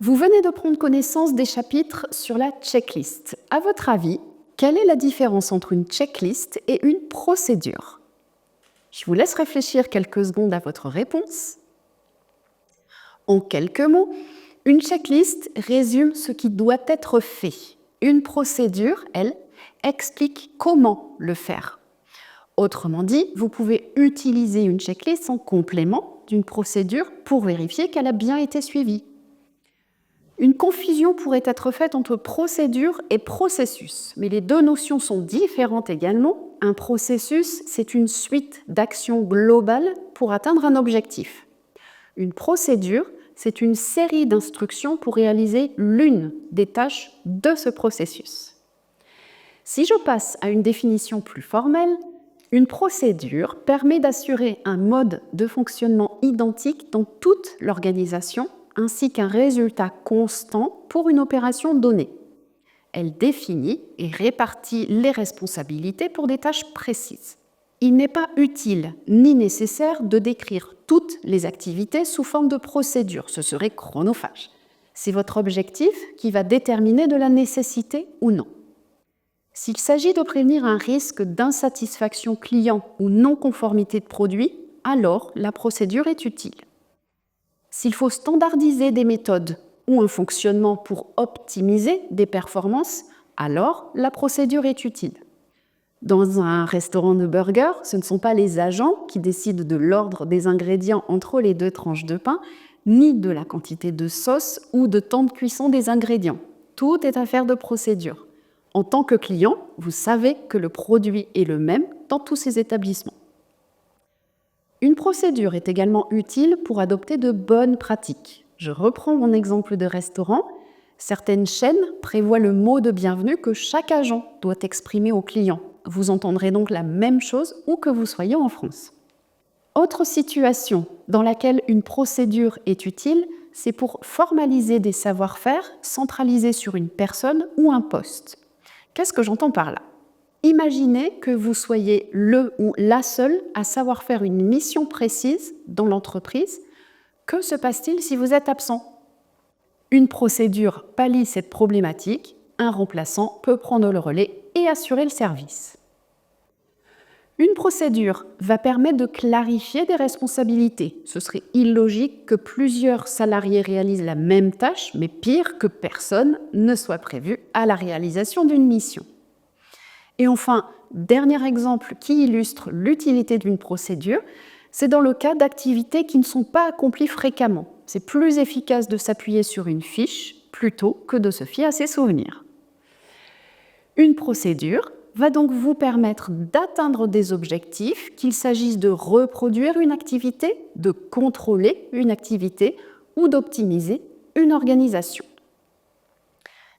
Vous venez de prendre connaissance des chapitres sur la checklist. À votre avis, quelle est la différence entre une checklist et une procédure? Je vous laisse réfléchir quelques secondes à votre réponse. En quelques mots, une checklist résume ce qui doit être fait. Une procédure, elle, explique comment le faire. Autrement dit, vous pouvez utiliser une checklist en complément d'une procédure pour vérifier qu'elle a bien été suivie. Une confusion pourrait être faite entre procédure et processus, mais les deux notions sont différentes également. Un processus, c'est une suite d'actions globales pour atteindre un objectif. Une procédure, c'est une série d'instructions pour réaliser l'une des tâches de ce processus. Si je passe à une définition plus formelle, une procédure permet d'assurer un mode de fonctionnement identique dans toute l'organisation, ainsi qu'un résultat constant pour une opération donnée. Elle définit et répartit les responsabilités pour des tâches précises. Il n'est pas utile ni nécessaire de décrire toutes les activités sous forme de procédure, ce serait chronophage. C'est votre objectif qui va déterminer de la nécessité ou non. S'il s'agit de prévenir un risque d'insatisfaction client ou non-conformité de produit, alors la procédure est utile. S'il faut standardiser des méthodes ou un fonctionnement pour optimiser des performances, alors la procédure est utile. Dans un restaurant de burgers, ce ne sont pas les agents qui décident de l'ordre des ingrédients entre les deux tranches de pain, ni de la quantité de sauce ou de temps de cuisson des ingrédients. Tout est affaire de procédure. En tant que client, vous savez que le produit est le même dans tous ces établissements. Une procédure est également utile pour adopter de bonnes pratiques. Je reprends mon exemple de restaurant. Certaines chaînes prévoient le mot de bienvenue que chaque agent doit exprimer au client. Vous entendrez donc la même chose où que vous soyez en France. Autre situation dans laquelle une procédure est utile, c'est pour formaliser des savoir-faire centralisés sur une personne ou un poste. Qu'est-ce que j'entends par là ? Imaginez que vous soyez le ou la seule à savoir faire une mission précise dans l'entreprise. Que se passe-t-il si vous êtes absent ? Une procédure pallie cette problématique. Un remplaçant peut prendre le relais et assurer le service. Une procédure va permettre de clarifier des responsabilités. Ce serait illogique que plusieurs salariés réalisent la même tâche, mais pire, que personne ne soit prévu à la réalisation d'une mission. Et enfin, dernier exemple qui illustre l'utilité d'une procédure, c'est dans le cas d'activités qui ne sont pas accomplies fréquemment. C'est plus efficace de s'appuyer sur une fiche plutôt que de se fier à ses souvenirs. Une procédure va donc vous permettre d'atteindre des objectifs, qu'il s'agisse de reproduire une activité, de contrôler une activité ou d'optimiser une organisation.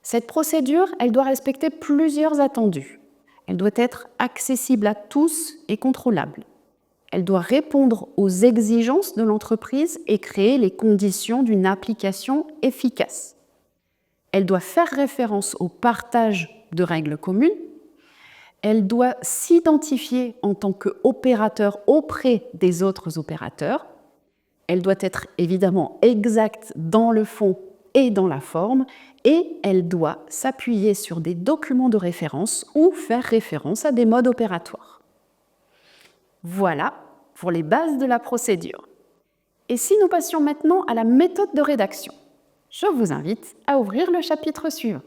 Cette procédure, elle doit respecter plusieurs attendus. Elle doit être accessible à tous et contrôlable. Elle doit répondre aux exigences de l'entreprise et créer les conditions d'une application efficace. Elle doit faire référence au partage de règles communes. Elle doit s'identifier en tant qu'opérateur auprès des autres opérateurs. Elle doit être évidemment exacte dans le fond et dans la forme, et elle doit s'appuyer sur des documents de référence ou faire référence à des modes opératoires. Voilà pour les bases de la procédure. Et si nous passions maintenant à la méthode de rédaction ? Je vous invite à ouvrir le chapitre suivant.